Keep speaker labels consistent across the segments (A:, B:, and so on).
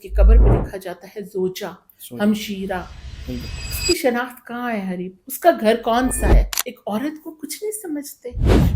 A: کہ قبر پہ لکھا جاتا ہے زوجہ،
B: سوچ
A: ہمشیرہ.
B: بالکل
A: اس کی شناخت کہاں ہے حریف؟ اس کا گھر کون سا ہے؟ ایک عورت کو کچھ نہیں سمجھتے.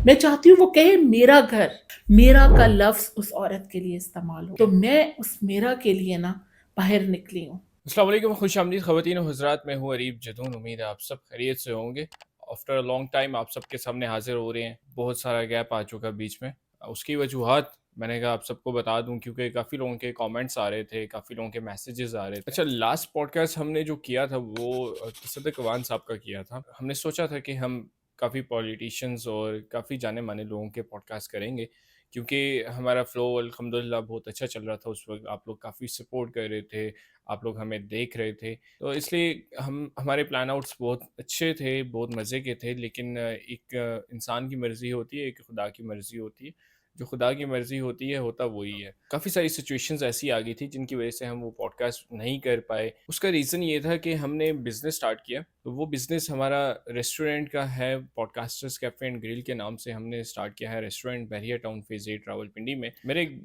A: میں چاہتی ہوں وہ کہے میرا گھر. میرا کا لفظ اس عورت کے لیے استعمال ہو، تو میں اس میرا کے لیے نا باہر نکلی ہوں.
B: السلام علیکم، خوش آمدید خواتین و حضرات. میں ہوں عریب جدون. امید ہے آپ سب خیریت سے ہوں گے. آفٹر لانگ ٹائم آپ سب کے سامنے حاضر ہو رہے ہیں. بہت سارا گیپ آ چکا بیچ میں. اس کی وجوہات میں نے کہا آپ سب کو بتا دوں، کیونکہ کافی لوگوں کے کامنٹس آ رہے تھے، کافی لوگوں کے میسیجز آ رہے تھے. اچھا، لاسٹ پوڈ کاسٹ ہم نے جو کیا تھا وہ تصدق اوان صاحب کا کیا تھا. ہم نے سوچا تھا کہ ہم کافی پولیٹیشینز اور کافی جانے مانے لوگوں کے پوڈ کاسٹ کریں گے، کیونکہ ہمارا فلو الحمدللہ بہت اچھا چل رہا تھا اس وقت. آپ لوگ کافی سپورٹ کر رہے تھے، آپ لوگ ہمیں دیکھ رہے تھے، تو اس لیے ہمارے پلان آؤٹس بہت اچھے تھے، بہت مزے کے تھے. لیکن ایک انسان کی مرضی ہوتی ہے، ایک خدا کی مرضی ہوتی ہے. جو خدا کی مرضی ہوتی ہے ہوتا وہی ہے. کافی ساری سچویشنز ایسی آ گئی تھی جن کی وجہ سے ہم وہ پوڈ کاسٹ نہیں کر پائے. اس کا ریزن یہ تھا کہ ہم نے بزنس سٹارٹ کیا. تو وہ بزنس ہمارا ریسٹورنٹ کا ہے، podcasters cafe and grill کے نام سے ہم نے سٹارٹ کیا ہے ریسٹورنٹ بحریہ ٹاؤن فیز 8 راولپنڈی میں. میرے ایک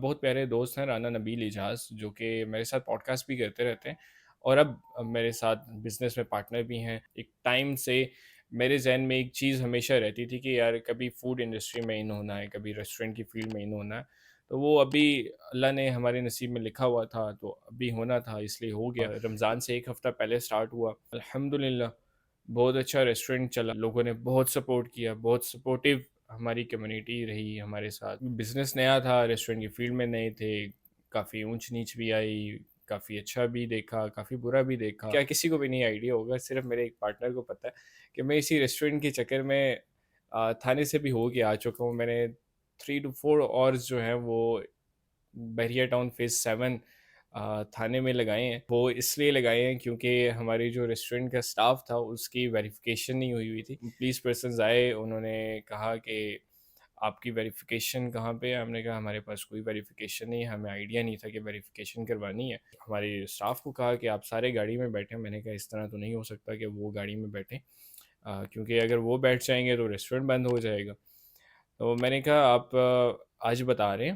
B: بہت پیارے دوست ہیں رانا نبیل اجاز، جو کہ میرے ساتھ پوڈ کاسٹ بھی کرتے رہتے ہیں اور اب میرے ساتھ بزنس میں پارٹنر بھی ہیں. ایک ٹائم سے میرے ذہن میں ایک چیز ہمیشہ رہتی تھی کہ یار کبھی فوڈ انڈسٹری میں ان ہونا ہے، کبھی ریسٹورنٹ کی فیلڈ میں ان ہونا ہے. تو وہ ابھی اللہ نے ہمارے نصیب میں لکھا ہوا تھا، تو ابھی ہونا تھا، اس لیے ہو گیا. رمضان سے ایک ہفتہ پہلے سٹارٹ ہوا. الحمدللہ بہت اچھا ریسٹورنٹ چلا. لوگوں نے بہت سپورٹ کیا، بہت سپورٹیو ہماری کمیونٹی رہی ہمارے ساتھ. بزنس نیا تھا، ریسٹورنٹ کی فیلڈ میں نئے تھے، کافی اونچ نیچ بھی آئی، کافی اچھا بھی دیکھا، کافی برا بھی دیکھا. کیا کسی کو بھی نہیں آئیڈیا ہوگا، صرف میرے ایک پارٹنر کو پتہ ہے کہ میں اسی ریسٹورنٹ کے چکر میں تھانے سے بھی ہو کے آ چکا ہوں. میں نے 3 to 4 آورز جو ہیں وہ بحریہ ٹاؤن فیز 7 تھانے میں لگائے ہیں. وہ اس لیے لگائے ہیں کیونکہ ہماری جو ریسٹورنٹ کا سٹاف تھا اس کی ویریفیکیشن نہیں ہوئی تھی. پولیس پرسنز آئے، انہوں نے کہا کہ آپ کی ویریفیکیشن کہاں پہ ہے؟ ہم نے کہا ہمارے پاس کوئی ویریفیکیشن نہیں، ہمیں آئیڈیا نہیں تھا کہ ویریفیکیشن کروانی ہے. ہمارے اسٹاف کو کہا کہ آپ سارے گاڑی میں بیٹھیں. میں نے کہا اس طرح تو نہیں ہو سکتا کہ وہ گاڑی میں بیٹھیں، کیونکہ اگر وہ بیٹھ جائیں گے تو ریسٹورنٹ بند ہو جائے گا. تو میں نے کہا آپ آج بتا رہے ہیں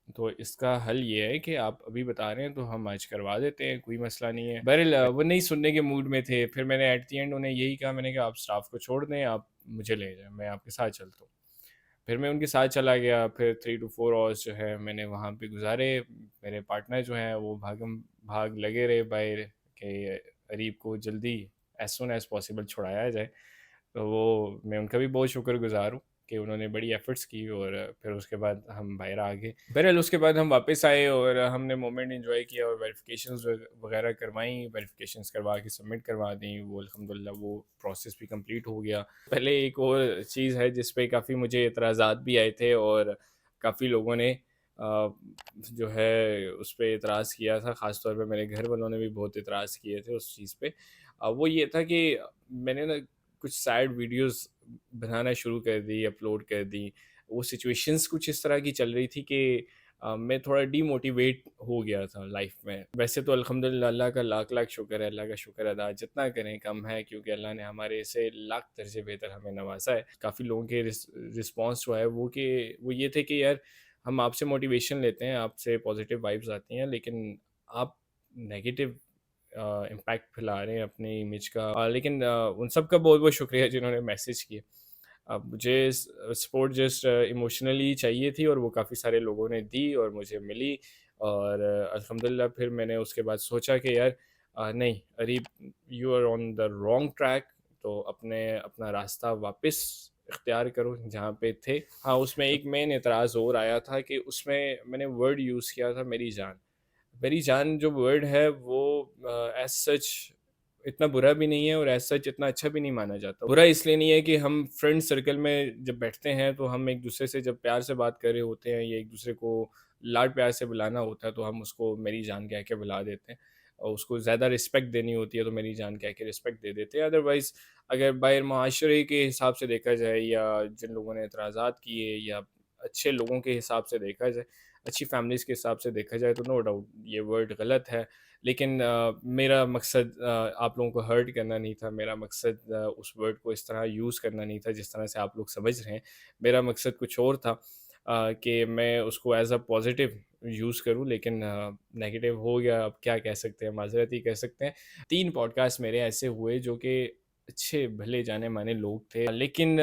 B: تو اس کا حل یہ ہے کہ آپ ابھی بتا رہے ہیں تو ہم آج کروا دیتے ہیں، کوئی مسئلہ نہیں ہے. بہرحال وہ نہیں سننے کے موڈ میں تھے. پھر میں نے ایٹ دی اینڈ انہیں یہی کہا، میں نے کہا آپ اسٹاف کو چھوڑ دیں، آپ مجھے لے جائیں، میں آپ کے ساتھ چلتا ہوں. پھر میں ان کے ساتھ چلا گیا. پھر 3 to 4 آورس جو ہے میں نے وہاں پہ گزارے. میرے پارٹنر جو ہیں وہ بھاگ لگے رہے باہر کہ عریب کو جلدی ایز سون ایز پاسبل چھڑایا جائے. تو وہ میں ان کا بھی بہت شکر گزار ہوں کہ انہوں نے بڑی ایفرٹس کی، اور پھر اس کے بعد ہم باہر آ گئے. بہرحال اس کے بعد ہم واپس آئے اور ہم نے مومنٹ انجوائے کیا اور ویریفیکیشنز وغیرہ کروائیں. ویریفیکیشنز کروا کے سبمٹ کروا دیں. وہ الحمدللہ وہ پروسیس بھی کمپلیٹ ہو گیا. پہلے ایک اور چیز ہے جس پہ کافی مجھے اعتراضات بھی آئے تھے اور کافی لوگوں نے جو ہے اس پہ اعتراض کیا تھا. خاص طور پہ میرے گھر والوں نے بھی بہت اعتراض کیے تھے اس چیز پہ. وہ یہ تھا کہ میں نے نا کچھ سیڈ ویڈیوز بنانا شروع کر دی، اپلوڈ کر دی. وہ سچویشنز کچھ اس طرح کی چل رہی تھی کہ میں تھوڑا ڈی موٹیویٹ ہو گیا تھا لائف میں. ویسے تو الحمدللہ اللہ کا لاکھ لاکھ شکر ہے، اللہ کا شکر ادا جتنا کریں کم ہے، کیونکہ اللہ نے ہمارے سے لاکھ درجے بہتر ہمیں نوازا ہے. کافی لوگوں کے رسپانس جو ہے وہ یہ تھے کہ یار ہم آپ سے موٹیویشن لیتے ہیں، آپ سے پازیٹیو وائبز آتی ہیں، لیکن آپ نیگیٹو امپیکٹ پھیلا رہے ہیں اپنی امیج کا. لیکن ان سب کا بہت بہت شکریہ جنہوں نے میسیج کیے. مجھے سپورٹ جسٹ ایموشنلی چاہیے تھی اور وہ کافی سارے لوگوں نے دی اور مجھے ملی. اور الحمدللہ پھر میں نے اس کے بعد سوچا کہ یار نہیں عریب، you are on the wrong track. تو اپنا راستہ واپس اختیار کرو جہاں پہ تھے. ہاں، اس میں ایک مین اعتراض اور آیا تھا کہ اس میں نے ورڈ یوز کیا تھا میری جان. میری جان جو ورڈ ہے وہ ایز سچ اتنا برا بھی نہیں ہے اور ایز سچ اتنا اچھا بھی نہیں مانا جاتا. برا اس لیے نہیں ہے کہ ہم فرینڈ سرکل میں جب بیٹھتے ہیں تو ہم ایک دوسرے سے جب پیار سے بات کر رہے ہوتے ہیں یا ایک دوسرے کو لاڈ پیار سے بلانا ہوتا ہے تو ہم اس کو میری جان کہہ کے بلا دیتے ہیں، اور اس کو زیادہ رسپیکٹ دینی ہوتی ہے تو میری جان کہہ کے رسپیکٹ دے دیتے ہیں. ادروائز اگر باہر معاشرے کے حساب سے دیکھا جائے یا جن لوگوں نے اعتراضات کیے یا اچھے لوگوں کے حساب سے دیکھا جائے، اچھی فیملیز کے حساب سے دیکھا جائے، تو نو ڈاؤٹ یہ ورڈ غلط ہے. لیکن میرا مقصد آپ لوگوں کو ہرٹ کرنا نہیں تھا. میرا مقصد اس ورڈ کو اس طرح یوز کرنا نہیں تھا جس طرح سے آپ لوگ سمجھ رہے ہیں. میرا مقصد کچھ اور تھا کہ میں اس کو ایز اے پازیٹیو یوز کروں، لیکن نیگیٹو ہو گیا، اب کیا کہہ سکتے ہیں، معذرت ہی کہہ سکتے ہیں۔ 3 پوڈ کاسٹ میرے ایسے ہوئے جو کہ اچھے بھلے جانے مانے لوگ تھے، لیکن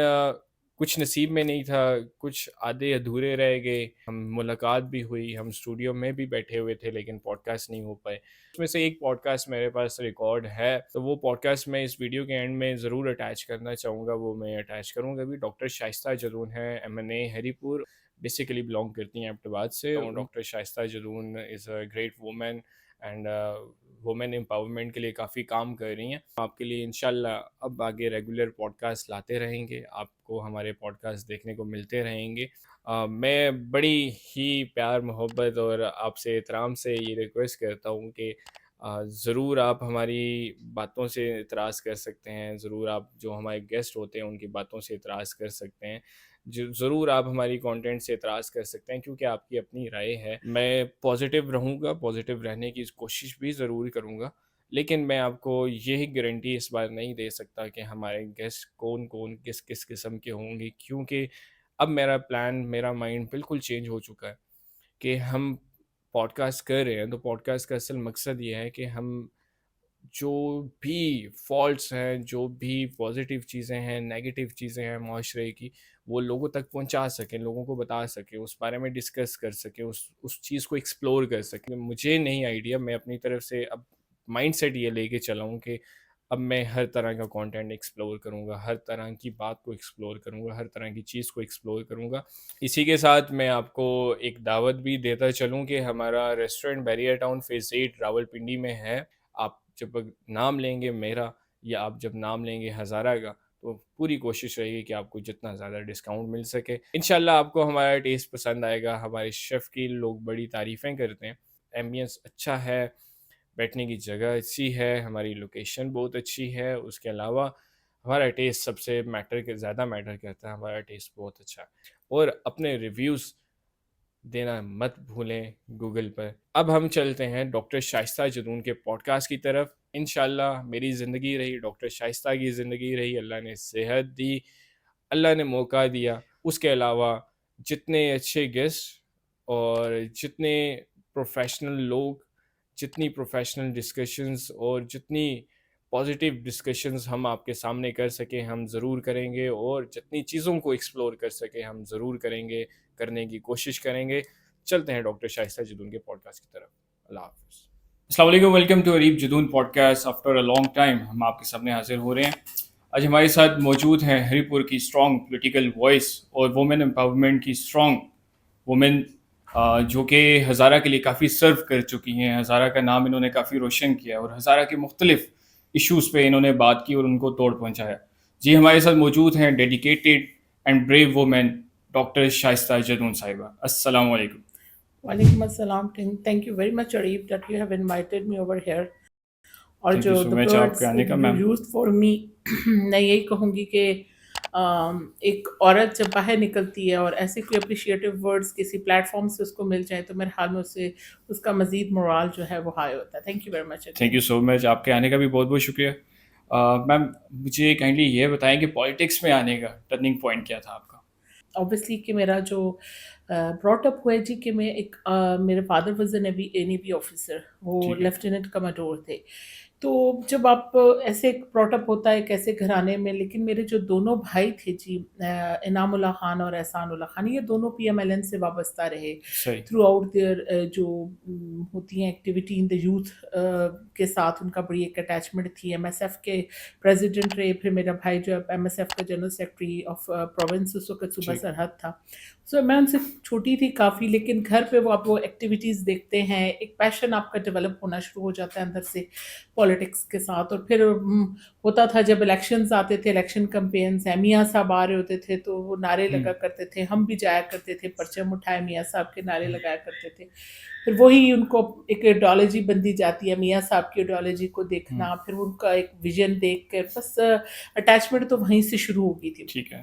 B: کچھ نصیب میں نہیں تھا، کچھ آدھے ادھورے رہ گئے۔ ہم ملاقات بھی ہوئی، ہم اسٹوڈیو میں بھی بیٹھے ہوئے تھے، لیکن پوڈ کاسٹ نہیں ہو پائے۔ اس میں سے ایک پوڈ کاسٹ میرے پاس ریکارڈ ہے، تو وہ پوڈ کاسٹ میں اس ویڈیو کے اینڈ میں ضرور اٹیچ کرنا چاہوں گا، وہ میں اٹیچ کروں گا بھی۔ ڈاکٹر شائستہ جدون ہے، M.A. ہری پور، بیسیکلی بلانگ کرتی ہیں ایبٹ آباد سے۔ Doctor Shaista Jadoon is a great woman and woman empowerment کے لیے کافی کام کر رہی ہیں۔ آپ کے لیے انشاءاللہ اب آگے ریگولر پوڈ کاسٹ لاتے رہیں گے، آپ کو ہمارے پوڈ کاسٹ دیکھنے کو ملتے رہیں گے۔ میں بڑی ہی پیار محبت اور آپ سے احترام سے یہ ریکویسٹ کرتا ہوں کہ ضرور آپ ہماری باتوں سے اعتراض کر سکتے ہیں، ضرور آپ جو ہمارے گیسٹ ہوتے ہیں ان کی باتوں سے اعتراض کر سکتے ہیں، ضرور آپ ہماری کانٹینٹ سے اعتراض کر سکتے ہیں، کیونکہ آپ کی اپنی رائے ہے۔ میں پازیٹیو رہوں گا، پازیٹیو رہنے کی کوشش بھی ضرور کروں گا، لیکن میں آپ کو یہی گارنٹی اس بار نہیں دے سکتا کہ ہمارے گیسٹ کون کون کس کس قسم کے ہوں گے، کیونکہ اب میرا پلان، میرا مائنڈ بالکل چینج ہو چکا ہے کہ ہم پوڈ کاسٹ کر رہے ہیں تو پوڈ کاسٹ کا اصل مقصد یہ ہے کہ ہم جو بھی فالٹس ہیں، جو بھی پازیٹیو چیزیں ہیں، نیگیٹیو چیزیں ہیں معاشرے کی، وہ لوگوں تک پہنچا سکیں، لوگوں کو بتا سکیں، اس بارے میں ڈسکس کر سکیں، اس چیز کو ایکسپلور کر سکیں۔ مجھے نہیں آئیڈیا، میں اپنی طرف سے اب مائنڈ سیٹ یہ لے کے چلا ہوں کہ اب میں ہر طرح کا کانٹینٹ ایکسپلور کروں گا، ہر طرح کی بات کو ایکسپلور کروں گا، ہر طرح کی چیز کو ایکسپلور کروں گا۔ اسی کے ساتھ میں آپ کو ایک دعوت بھی دیتا چلوں کہ ہمارا restaurant barrier town phase 8 Rawalpindi میں ہے۔ آپ جب نام لیں گے میرا، یا آپ جب نام لیں گے ہزارہ کا، تو پوری کوشش رہے گی کہ آپ کو جتنا زیادہ ڈسکاؤنٹ مل سکے۔ انشاءاللہ آپ کو ہمارا ٹیسٹ پسند آئے گا، ہمارے شیف کی لوگ بڑی تعریفیں کرتے ہیں، ایمبینس اچھا ہے، بیٹھنے کی جگہ اچھی ہے، ہماری لوکیشن بہت اچھی ہے، اس کے علاوہ ہمارا ٹیسٹ سب سے زیادہ میٹر کرتا ہے، ہمارا ٹیسٹ بہت اچھا ہے۔ اور اپنے ریویوز دینا مت بھولیں گوگل پر۔ اب ہم چلتے ہیں ڈاکٹر شائستہ جدون کے پوڈ کاسٹ کی طرف۔ انشاءاللہ میری زندگی رہی، ڈاکٹر شائستہ کی زندگی رہی، اللہ نے صحت دی، اللہ نے موقع دیا، اس کے علاوہ جتنے اچھے گیسٹ اور جتنے پروفیشنل لوگ، جتنی پروفیشنل ڈسکشنز اور جتنی پازیٹیو ڈسکشنز ہم آپ کے سامنے کر سکیں ہم ضرور کریں گے، اور جتنی چیزوں کو ایکسپلور کر سکیں ہم ضرور کریں گے، کرنے کی کوشش کریں گے۔ چلتے ہیں ڈاکٹر شائستہ جدون کے پوڈ کاسٹ کی طرف۔ اللہ حافظ۔ السلام علیکم، welcome to Areeb Jadoon podcast. After a long time ہم آپ کے سامنے حاضر ہو رہے ہیں۔ آج ہمارے ساتھ موجود ہیں ہری پور کی اسٹرانگ پولیٹیکل وائس اور وومن امپاورمنٹ کی اسٹرانگ وومن، جو کہ ہزارہ کے لیے کافی سرو کر چکی ہیں، ہزارہ کا نام انہوں نے کافی روشن کیا اور ہزارہ کے مختلف ایشوز پہ انہوں نے بات کی اور ان کو توڑ پہنچایا۔ جی ہمارے ساتھ موجود ہیں dedicated and brave woman doctor Shaista Jadoon صاحبہ۔ السلام علیکم۔
A: وعلیکم السلام. Thank you very much, Arif, that you have invited me over here. اور جو the words you used for me، میں یہی کہوں گی کہ ایک عورت جب باہر نکلتی ہے اور ایسے کوئی اپریشیٹیو ورڈز کسی پلیٹ فارم سے اس کو مل جائے تو میرے خیال میں اس کا مزید مورال جو ہے وہ ہائی ہوتا ہے۔ Thank you very much.
B: Thank you so much, آپ کے آنے کا بھی بہت بہت شکریہ۔ میم مجھے کائنڈلی یہ بتائیں کہ پالیٹکس میں آنے کا ٹرننگ پوائنٹ کیا تھا آپ کا؟
A: اوبیسلی کہ میرا جو براٹ اپ ہوا ہے جی، کہ میں ایک میرے father was a navy officer, وہ لیفٹیننٹ کمانڈور تھے۔ تو جب آپ ایسے براٹ اپ ہوتا ہے ایک ایسے گھرانے میں، لیکن میرے جو دونوں بھائی تھے جی، انعام اللہ خان اور احسان اللہ خان، یہ دونوں PMLN سے وابستہ رہے تھرو آؤٹ دیئر، جو ہوتی ہیں ایکٹیویٹی ان دا یوتھ کے ساتھ ان کا بڑی ایک اٹیچمنٹ تھی۔ MSF کے پریزیڈنٹ رہے، پھر میرا بھائی جو MSF کا جنرل سیکرٹری آف پروونس اس وقت صوبہ سرحد تھا۔ سو میں ان سے چھوٹی تھی کافی، لیکن گھر پہ وہ آپ وہ ایکٹیویٹیز دیکھتے ہیں، ایک پیشن آپ کا ڈیولپ ہونا شروع ہو جاتا ہے اندر سے پولیٹکس کے ساتھ۔ اور پھر ہوتا تھا جب الیکشنز آتے تھے، الیکشن کمپینز، میاں صاحب آ رہے ہوتے تھے تو وہ نعرے لگا کرتے تھے، ہم بھی جایا کرتے تھے، پرچم اٹھائے میاں صاحب کے نعرے لگایا کرتے تھے۔ پھر وہی ان کو ایک ایڈیالوجی بندی جاتی ہے، میاں صاحب کی ایڈیالوجی کو دیکھنا، پھر ان کا ایک ویژن دیکھ کر بس اٹیچمنٹ تو وہیں سے شروع ہو گئی تھی۔
B: ٹھیک ہے۔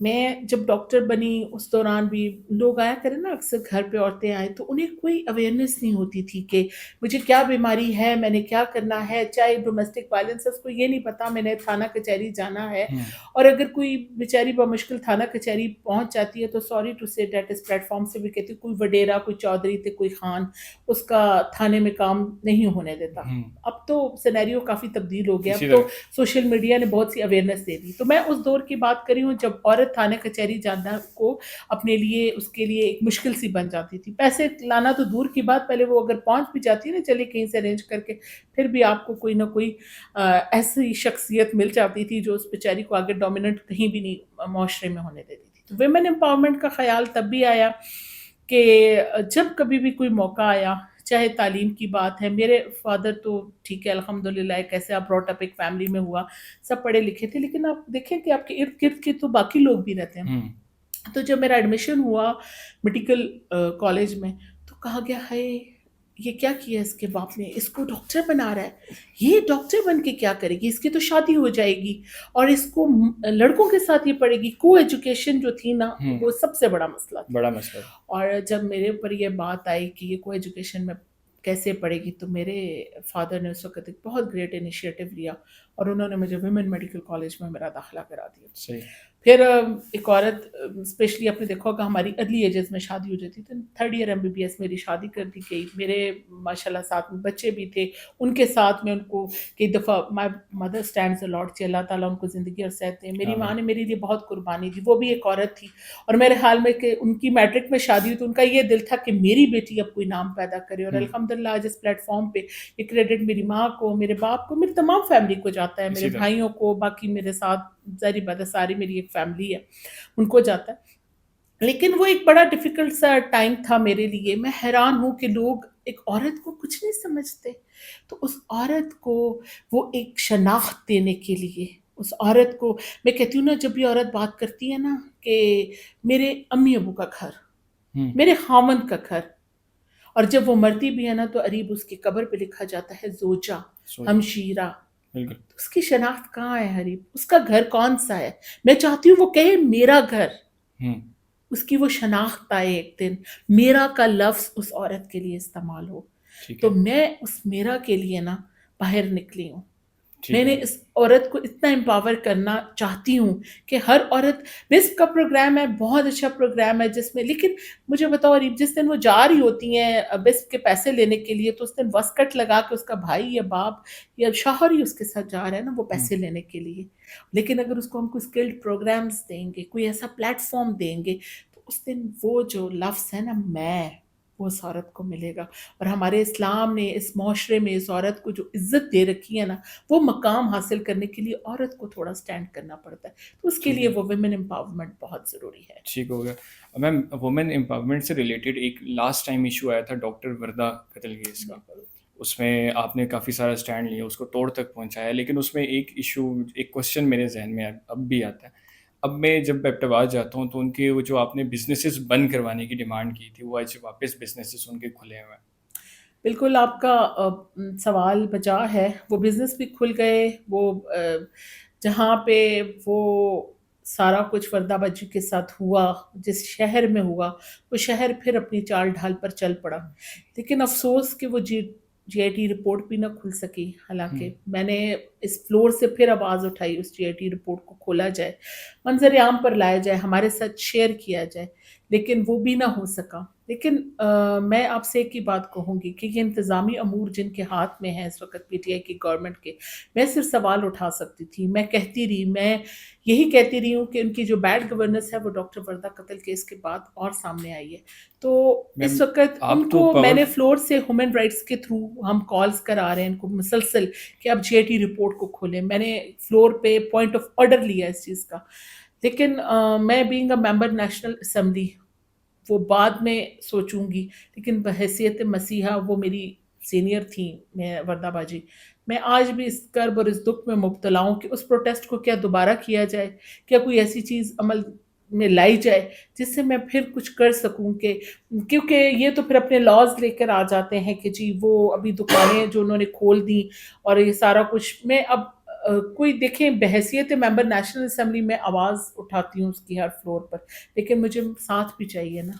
A: میں جب ڈاکٹر بنی اس دوران بھی لوگ آیا کریں نا اکثر گھر پہ عورتیں آئیں تو انہیں کوئی اویئرنیس نہیں ہوتی تھی کہ مجھے کیا بیماری ہے، میں نے کیا کرنا ہے، چاہے ڈومیسٹک وائلنس ہے اس کو یہ نہیں پتا میں نے تھانہ کچہری جانا ہے، اور اگر کوئی بیچاری بمشکل تھانہ کچہری پہنچ جاتی ہے تو سوری ٹو سے دیٹ اس پلیٹ فارم سے بھی کہتی ہوں کوئی وڈیرا، کوئی چودھری تھے، کوئی خان اس کا تھانے میں کام نہیں ہونے دیتا. اب تو سینیریو کافی تبدیل ہو گیا، اب تو سوشل میڈیا نے بہت سی اویئرنیس دے دی. تو میں اس دور کی بات کری ہوں جب عورت تھانے کچہری جانا کو اپنے لیے اس کے لیے ایک مشکل سی بن جاتی تھی. پیسے لانا تو دور کی بات، پہلے وہ اگر پہنچ بھی جاتی ہے نا چلے کہیں سے ارینج کر کے، پھر بھی آپ کو کوئی نہ کوئی ایسی شخصیت مل جاتی تھی جو اس بیچاری کو آگے ڈومیننٹ کہیں بھی نہیں معاشرے میں ہونے دیتی تھی. تو ویمن امپاورمنٹ کا خیال تب بھی آیا کہ جب کبھی بھی کوئی موقع آیا، چاہے تعلیم کی بات ہے. میرے فادر تو ٹھیک ہے الحمدللہ ایک ایسے آپ براٹ اپ ایک فیملی میں ہوا، سب پڑھے لکھے تھے، لیکن آپ دیکھیں کہ آپ کے ارد گرد کے تو باقی لوگ بھی رہتے ہیں. تو جب میرا ایڈمیشن ہوا میڈیکل کالج میں تو کہا گیا ہے یہ کیا کیا اس کے باپ نے، اس کو ڈاکٹر بنا رہا ہے، یہ ڈاکٹر بن کے کیا کرے گی، اس کی تو شادی ہو جائے گی اور اس کو لڑکوں کے ساتھ یہ پڑھے گی. کو ایجوکیشن جو تھی نا وہ سب سے بڑا مسئلہ تھا.
B: بڑا مسئلہ.
A: اور جب میرے اوپر یہ بات آئی کہ یہ کو ایجوکیشن میں کیسے پڑھے گی تو میرے فادر نے اس وقت ایک بہت گریٹ انیشیٹو لیا اور انہوں نے مجھے ویمن میڈیکل کالج میں میرا داخلہ کرا دیا. پھر ایک عورت اسپیشلی آپ نے دیکھا ہوگا ہماری ارلی ایجز میں شادی ہو جاتی تو 3rd ایئر MBBS میری شادی کر دی گئی. میرے ماشاء اللہ ساتھ میں بچے بھی تھے، ان کے ساتھ میں ان کو کئی دفعہ مائی مدر اسٹینڈز الاٹ کہ اللہ تعالیٰ ان کو زندگی اور صحت دے. میری ماں نے میرے لیے بہت قربانی دی، وہ بھی ایک عورت تھی اور میرے حال میں کہ ان کی میٹرک میں شادی ہوئی تو ان کا یہ دل تھا کہ میری بیٹی اب کوئی نام پیدا کرے. اور الحمدللہ آج اس پلیٹ فارم پہ یہ کریڈٹ میری ماں کو، میرے باپ کو، میری تمام فیملی کو جاتا ہے، میرے بھائیوں کو، باقی میرے ساتھ ظاہری بات ہے ساری میری ایک فیملی ہے ان کو جاتا ہے. لیکن وہ ایک بڑا ڈیفیکلٹ سا ٹائم تھا میرے لیے. میں حیران ہوں کہ لوگ ایک عورت کو کچھ نہیں سمجھتے، تو اس عورت کو وہ ایک شناخت دینے کے لیے اس عورت کو میں کہتی ہوں نا جب یہ عورت بات کرتی ہے نا کہ میرے امی ابو کا گھر، میرے خاوند کا گھر، اور جب وہ مرتی بھی ہے نا تو قریب اس کی قبر پہ لکھا جاتا ہے زوجہ، ہمشیرہ. اس کی شناخت کہاں ہے حریب؟ اس کا گھر کون سا ہے؟ میں چاہتی ہوں وہ کہے میرا گھر، اس کی وہ شناخت آئے ایک دن، میرا کا لفظ اس عورت کے لیے استعمال ہو. تو میں اس میرا کے لیے نا باہر نکلی ہوں. میں نے اس عورت کو اتنا امپاور کرنا چاہتی ہوں کہ ہر عورت، بسپ کا پروگرام ہے، بہت اچھا پروگرام ہے جس میں، لیکن مجھے بتاؤ عریب جس دن وہ جا رہی ہوتی ہیں بسپ کے پیسے لینے کے لیے تو اس دن وسکٹ لگا کے اس کا بھائی یا باپ یا شوہر ہی اس کے ساتھ جا رہا ہے نا وہ پیسے لینے کے لیے. لیکن اگر اس کو ہم کوئی اسکلڈ پروگرامز دیں گے، کوئی ایسا پلیٹ فارم دیں گے تو اس دن وہ جو لفظ ہے نا میں، وہ اس عورت کو ملے گا. اور ہمارے اسلام نے اس معاشرے میں اس عورت کو جو عزت دے رکھی ہے نا وہ مقام حاصل کرنے کے لیے عورت کو تھوڑا سٹینڈ کرنا پڑتا ہے. تو اس کے لیے وہ ویمن امپاورمنٹ بہت ضروری ہے.
B: ٹھیک ہو گیا. میم وومن امپاورمنٹ سے ریلیٹڈ ایک لاسٹ ٹائم ایشو آیا تھا ڈاکٹر وردہ قتل کیس کا، اس میں آپ نے کافی سارا اسٹینڈ لیا، اس کو توڑ تک پہنچایا، لیکن اس میں ایک ایشو، ایک کوشچن میرے ذہن میں اب بھی آتا ہے. اب میں جب ایبٹباد جاتا ہوں تو ان کے وہ جو آپ نے بزنسز بند کروانے کی ڈیمانڈ کی تھی وہ آج واپس بزنسز ان کے کھلے ہوئے ہیں.
A: بالکل آپ کا سوال بجا ہے. وہ بزنس بھی کھل گئے، وہ جہاں پہ وہ سارا کچھ وردہ باجی کے ساتھ ہوا، جس شہر میں ہوا، وہ شہر پھر اپنی چال ڈھال پر چل پڑا. لیکن افسوس کہ وہ جی آئی ٹی رپورٹ بھی نہ کھل سکی. حالانکہ میں نے اس فلور سے پھر آواز اٹھائی اس جی آئی ٹی رپورٹ کو کھولا جائے، منظر عام پر لایا جائے، ہمارے ساتھ شیئر کیا جائے، لیکن وہ بھی نہ ہو سکا. لیکن میں آپ سے ایک ہی بات کہوں گی کہ یہ انتظامی امور جن کے ہاتھ میں ہیں اس وقت پی ٹی آئی کی گورنمنٹ کے، میں صرف سوال اٹھا سکتی تھی. میں کہتی رہی، میں یہی کہتی رہی ہوں کہ ان کی جو بیڈ گورننس ہے وہ ڈاکٹر وردہ قتل کیس کے بعد اور سامنے آئی ہے. تو اس وقت ان کو میں نے فلور سے ہیومن رائٹس کے تھرو ہم کالز کرا رہے ہیں ان کو مسلسل کہ اب جی آئی ٹی رپورٹ کو کھولیں. میں نے فلور پہ پوائنٹ آف آرڈر لیا اس چیز کا. لیکن میں being a member national assembly وہ بعد میں سوچوں گی، لیکن بحیثیت مسیحا وہ میری سینئر تھیں میں وردہ باجی، میں آج بھی اس کرب اور اس دکھ میں مبتلا ہوں کہ اس پروٹیسٹ کو کیا دوبارہ کیا جائے، کیا کوئی ایسی چیز عمل میں لائی جائے جس سے میں پھر کچھ کر سکوں. کہ کیونکہ یہ تو پھر اپنے لاز لے کر آ جاتے ہیں کہ جی وہ ابھی دکانیں جو انہوں نے کھول دیں اور یہ سارا کچھ. میں اب کوئی دیکھیں بحیثیت ممبر نیشنل اسمبلی میں آواز اٹھاتی ہوں اس کی ہر فلور پر، لیکن مجھے ساتھ بھی چاہیے نا۔